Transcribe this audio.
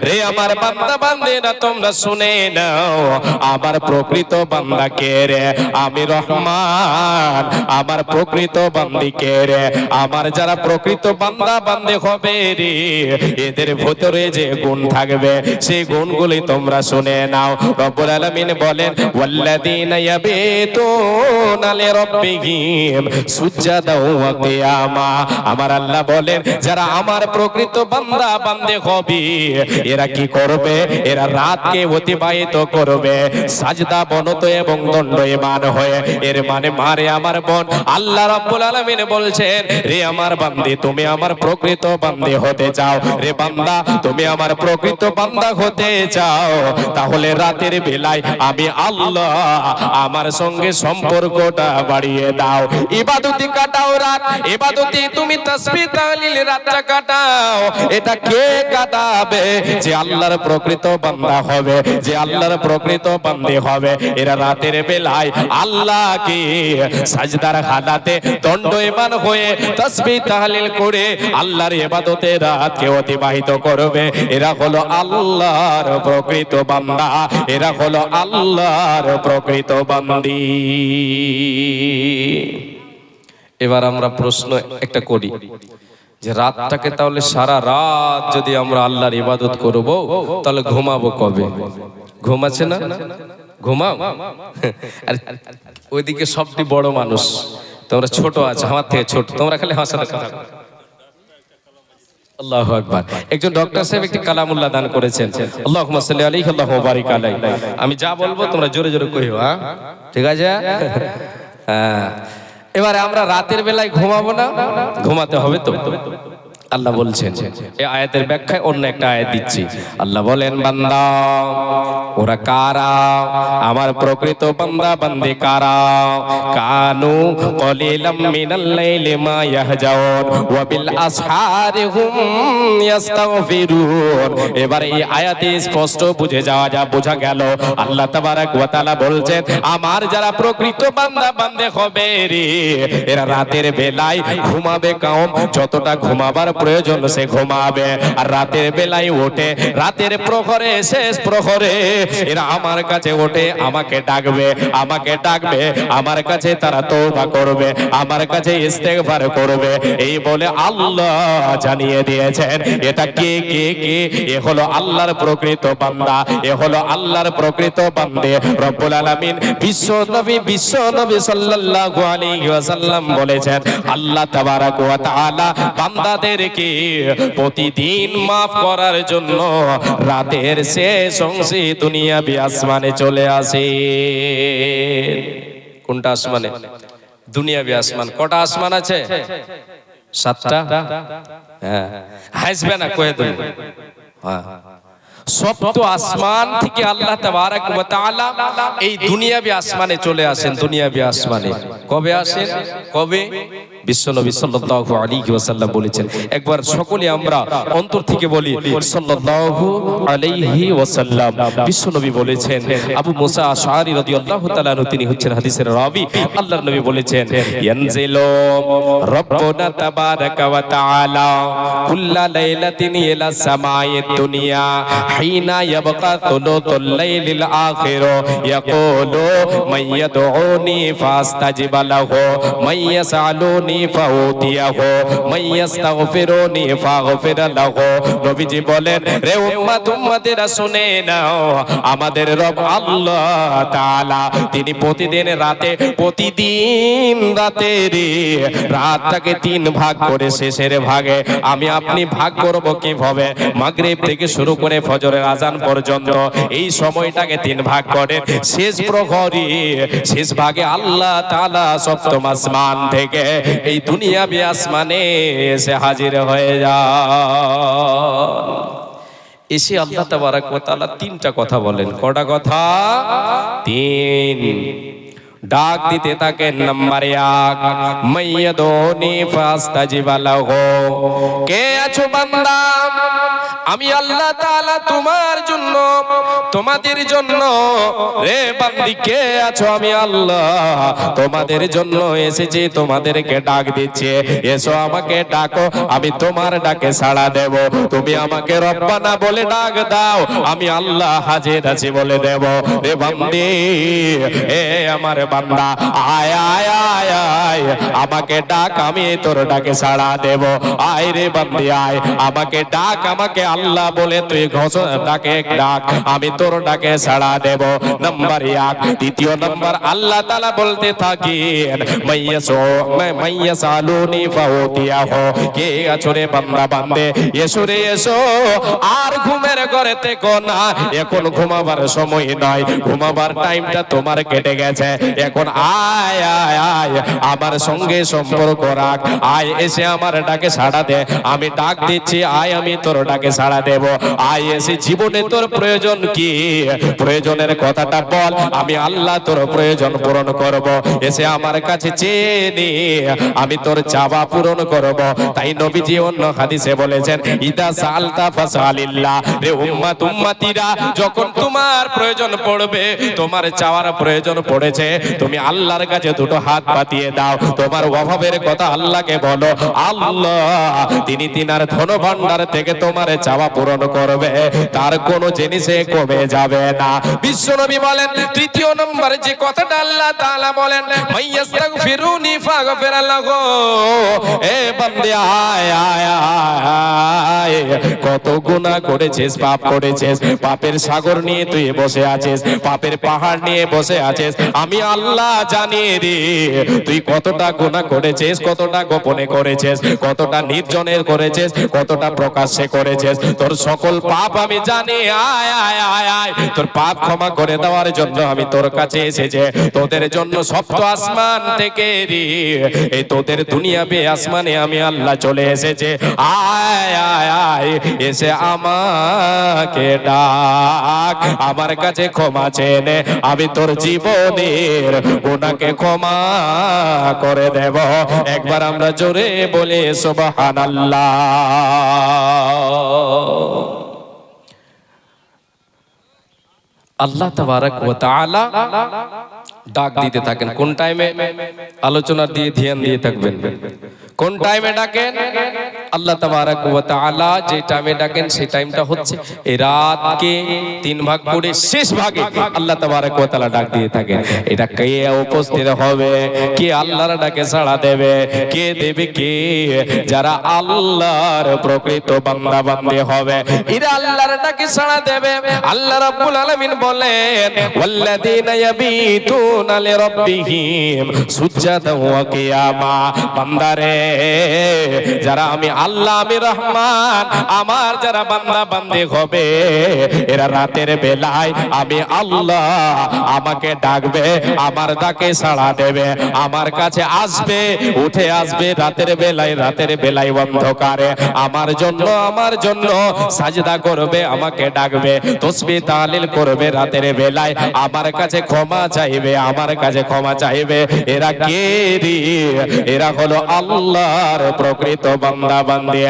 রে আমার বান্দা বান্দিরা তোমরা শুনে নাও, আমার প্রকৃত বান্দা কে রে? আমি রহমান। আমার প্রকৃত বান্দি কে রে? আমার যারা প্রকৃত বান্দা বান্দি হবে রে, এদের ভিতরে যে গুণ থাকবে সেই গুণগুলি তোমরা শুনে নাও। রব্বুল আলামিন বলেন, ওয়াল্লাযীনা ইয়াবিতুনা লিরাব্বিহিম সুজদাও ওয়া কিয়ামা। আমার আল্লাহ বলেন, যারা আমার প্রকৃত বান্দা বান্দি হবে এরা কি করবে? এরা রাতকে অতিবাহিত করবে সাজদা বনত এবং দণ্ডায়মান হয়ে। এর মানে মারে আমার বোন, আল্লাহ রাব্বুল আলামিন বলছেন, রে আমার বান্দি তুমি আমার প্রকৃত বান্দি হতে চাও, রে বান্দা তুমি আমার প্রকৃত বান্দা হতে চাও, তাহলে রাতের বেলায় আমি আল্লাহ আমার সঙ্গে সম্পর্কটা বাড়িয়ে দাও। ইবাদতি কাটাও রাত, ইবাদতি তুমি তাসবিহ তাহলিল রাতটা কাটাও। এটা কে কাটাবে? যে আল্লাহর প্রকৃত বান্দা হবে, যে আল্লাহর প্রকৃত বান্দী হবে, এরা রাতের বেলায় আল্লাহকে সাজদার হালাতে দণ্ডায়মান হয়ে তাসবিহ তাহলিল করে আল্লাহর ইবাদতে রাতকে অতিবাহিত করবে। এরা হলো আল্লাহর প্রকৃত বান্দা, এরা হলো আল্লাহর প্রকৃত বান্দী। এবার আমরা প্রশ্ন একটা করি যে রাতটাকে তাহলে সারা রাত যদি আমরা আল্লাহর ইবাদত করব তাহলে ঘুমাবো কবে? ঘুমাচ্ছে না? ঘুমাও। আর ওইদিকে সবটি বড় মানুষ, তোমরা ছোট আছো, আমার থেকে ছোট, তোমরা খালি হাসাতে কথা। আল্লাহু আকবার। একজন ডক্টর সাহেব একটি কালামুল্লাহ দান করেছেন, আল্লাহুম্মা সাল্লি আলাইহি আল্লাহুম্মা বারিক আলাইহি। আমি যা বলবো তোমরা জোরে জোরে কইও, হ্যাঁ ঠিক আছে? হ্যাঁ, এবারে আমরা রাতের বেলায় ঘুমাবো না? ঘুমাতে হবে তো। আল্লাহ বলছেন, এই আয়াতের ব্যাখ্যায় অন্য একটা আয়াত দিচ্ছি। আল্লাহ বলেন, বান্দা ওরা কারা? আমার প্রকৃত বান্দা বান্দি কারা? কানু কলিলাম মিনাল লাইলি মা ইয়াহজাউন ওয়া বিল আসহারি হুম ইস্তাগফিরুন। এবারে এই আয়াতে স্পষ্ট বোঝা গেল আল্লাহ তাবারাক ওয়া তাআলা বলছেন, আমার যারা প্রকৃত বান্দা বান্দি হবে রে, এরা রাতের বেলায় ঘুমাবে কম, যতটা ঘুমাবার প্রয়োজন সে ঘুমাবে। আর রাতের বেলায় ওঠে, রাতের প্রহরে শেষ প্রহরে এরা আমার কাছে ওঠে, আমাকে ডাকবে, আমাকে ডাকবে, আমার কাছে তারা তওবা করবে, আমার কাছে ইস্তেগফার করবে। এই বলে আল্লাহ জানিয়ে দিয়েছেন এটা কে কে কে? এ হলো আল্লাহর প্রকৃত বান্দা, এ হলো আল্লাহর প্রকৃত বান্দে। রব্বুল আলামিন বিশ্ব নবী সাল্লাল্লাহু আলাইহি ওয়াসাল্লাম বলেছেন, আল্লাহ তাবারাক ওয়া তাআলা বান্দাদেরকে প্রতিদিন মাফ করার জন্য রাতের শেষ অংশে দুনিয়াবি আসমানে চলে আসে। কোনটা আসমানে? দুনিয়াবি আসমান। কটা আসমান আছে? 7টা। হ্যাঁ, হাসবে না কয়ে দেব। হ্যাঁ, সপ্ত আসমান থেকে আল্লাহ তাবারাক ওয়া তাআলা এই দুনিয়াবি আসমানে চলে আসেন। দুনিয়াবি আসমানে কবে আসেন? কবে? বিশ্বনবী সাল্লাল্লাহু আলাইহি ওয়াসাল্লাম বলেছেন। একবার সকলে আমরা অন্তর থেকে বলি সাল্লাল্লাহু আলাইহি ওয়াসাল্লাম। বিশ্বনবী বলেছেন, আবু মুসা আশআরী রাদিয়াল্লাহু তাআলা আনহু তিনি হচ্ছেন হাদিসের রাবী। আল্লাহর নবী বলেছেন, ইয়ানজিলু রাব্বুনা তাবারাকা ওয়া তাআলা কুল্লা লাইলাতিন ইলা সামাইদ দুনিয়া হিনা ইয়াবকা তুলুতুল লাইলিল আখির ইয়াকুলু মাইয়াদউনি ফাস্তাজিব লাহু মাইয়াসালুনি ফাউতিয়াহু মাইয়াস্তাগফিরুনি ফাগফির লাহু। নবীজি বলেন, রে উম্মত উম্মতেরা শুনে নাও, আমাদের রব আল্লাহ তাআলা তিনি প্রতিদিন রাতের রাতটাকে 3 ভাগ করে শেষের ভাগে আমি আপনি ভাগ করব কিভাবে? মাগরিব থেকে শুরু করে ফজরের আজান পর্যন্ত এই সময়টাকে 3 ভাগ করে শেষ প্রহরী শেষ ভাগে আল্লাহ তাআলা সপ্তম আসমান থেকে এই দুনিয়াবি আসমানে এসে হাজির হয়ে যান। এসে আল্লাহ তাবারাক ওয়া তাআলা 3টা কথা বলেন। কটা কথা? 3। ডাক দিতে থাকেন। নাম্বার 1, মাইয়াদুনি ফাস্তাজিব লাহু। কে আছো বান্দা? আমি আল্লাহ তাআলা তোমার জন্য, তোমাদের জন্য, রে বান্দি কে আছো, আমি আল্লাহ তোমাদের জন্য এসেছি, তোমাদেরকে ডাক দিচ্ছি, এসো আমাকে ডাকো, আমি তোমার ডাকে সাড়া দেব। তুমি আমাকে রব্বানা বলে ডাক দাও, আমি আল্লাহ হাজির আছি বলে দেব। রে বান্দি, এ আমার বান্দা, আয় আয় আয় আয়, আমাকে ডাক, আমি তোর ডাকে সাড়া দেব। আয় রে বান্দি আয়, আমাকে ডাক, আমাকে আল্লাহ বলে তুই ঘোষণা ডাকে ডাক, আমি তোর ডাকে সাড়া দেব। নাম্বার 1। দ্বিতীয় নাম্বার, আল্লাহ তাআলা বলতে থাকেন, মাইয়াসালুনি ফাউতিয়াহু, কে আছো রে বান্দা বান্দে, এসো রে এসো, আর ঘুমের ঘরে থেকো না, এখন ঘুমাবার সময় নয়, ঘুমাবার টাইমটা তোমার কেটে গেছে, এখন আয় আয় আয়, আমার সঙ্গে সম্পর্ক রাখ, আয় এসে আমার ডাকে সাড়া দে, আমি ডাক দিচ্ছি, আয় আমি তোর ডাকে সাড়া দেব। আয় এসে জীবনে তোর প্রয়োজন কি, প্রয়োজনের কথাটা বল, আমি আল্লাহ তোর প্রয়োজন পূরণ করব। এসে আমার কাছে চেয়ে নে, আমি তোর চাওয়া পূরণ করব। তাই নবীজি অন্য হাদিসে বলেছেন, ইদা সালতা ফাসালিল্লাহ, রে উম্মত উম্মতিরা, যখন তোমার প্রয়োজন পড়বে, তোমার চাওয়ার প্রয়োজন পড়েছে, তুমি আল্লাহর কাছে দুটো হাত পাতিয়ে দাও, তোমার অভাবের কথা আল্লাহকে বলো, আল্লাহ তিনি তিনার ধন ভান্ডার থেকে তোমার চাওয়া পূরণ করবে, তার কোনো জিনিসে কমে যাবে না। বিশ্বনবী বলেন, তৃতীয় নম্বর যে কথাটা আল্লাহ তাআলা বলেন, মাইয়াস্তাগফিরুনি ফাগফির লাহু, এ বান্দে আয় আয় আয়, কত গুনাহ করেছিস, পাপ করেছিস, পাপের সাগর নিয়ে তুই বসে আছিস, পাপের পাহাড় নিয়ে বসে আছিস, আমি আল্লাহ জানি রে, তুই কতটা গুনাহ করেছিস, কতটা গোপনে করেছিস, কতটা নির্জনের করেছিস, কতটা প্রকাশ্যে করেছিস, তোর সকল পাপ আমি জানি। আয় আয় আয় আয়, তোর পাপ ক্ষমা করে দেওয়ার জন্য আমি তোর কাছে এসেছি, তোদের জন্য সপ্ত আসমান থেকে রে, এই তোদের দুনিয়াবে আসমানে আমি আল্লাহ চলে এসেছে। আয় আয় আয়, এসে আমাকে ডাক, আমার কাছে ক্ষমা চেয়ে নে, আমি তোর জীবনের গুনাহকে ক্ষমা করে দেব। একবার আমরা জোরে বলে সুবহানাল্লাহ। আল্লাহ তাবারক ওয়া তাআলা ডাক দিতে থাকেন। কোন টাইমে? আলোচনার দিয়ে ধ্যান দিয়ে থাকবেন। কোন টাইমে ডাকেন? আল্লাহ তাবারক ওয়া তাআলা যে টাইমে ডাকেন সেই টাইমটা হচ্ছে এই রাতকে 3 ভাগ করে শেষ ভাগে আল্লাহ তাবারক ওয়া তাআলা ডাক দিয়ে থাকেন। এটা কে উপস্থিত হবে, কে আল্লাহর ডাকে সাড়া দেবে, কে দেবে, কে যারা আল্লাহর প্রকৃত বান্দা বান্দী হবে, এরা আল্লাহর ডাকে সাড়া দেবে। আল্লাহ রাব্বুল আলামিন বলেন, ওয়াল্লাযীনা ইয়াবিতুনা লিরাব্বিহিম সুজদান ওয়া কিয়ামা, বান্দারে যারা আমি আল্লাহ, আমি রহমান, আমার যারা বান্দা বান্দী হবে, এরা রাতের বেলায় আমি আল্লাহ আমাকে ডাকবে, আমার ডাকে সাড়া দেবে, আমার কাছে আসবে, উঠে আসবে রাতের বেলায় অন্ধকারে আমার জন্য সাজদা করবে, আমাকে ডাকবে, তাসবিহ তাহলিল করবে রাতের বেলায়, আমার কাছে ক্ষমা চাইবে, আমার কাছে ক্ষমা চাইবে। এরা কে রে? এরা হলো আল্লাহর প্রকৃত বান্দা বান্দী।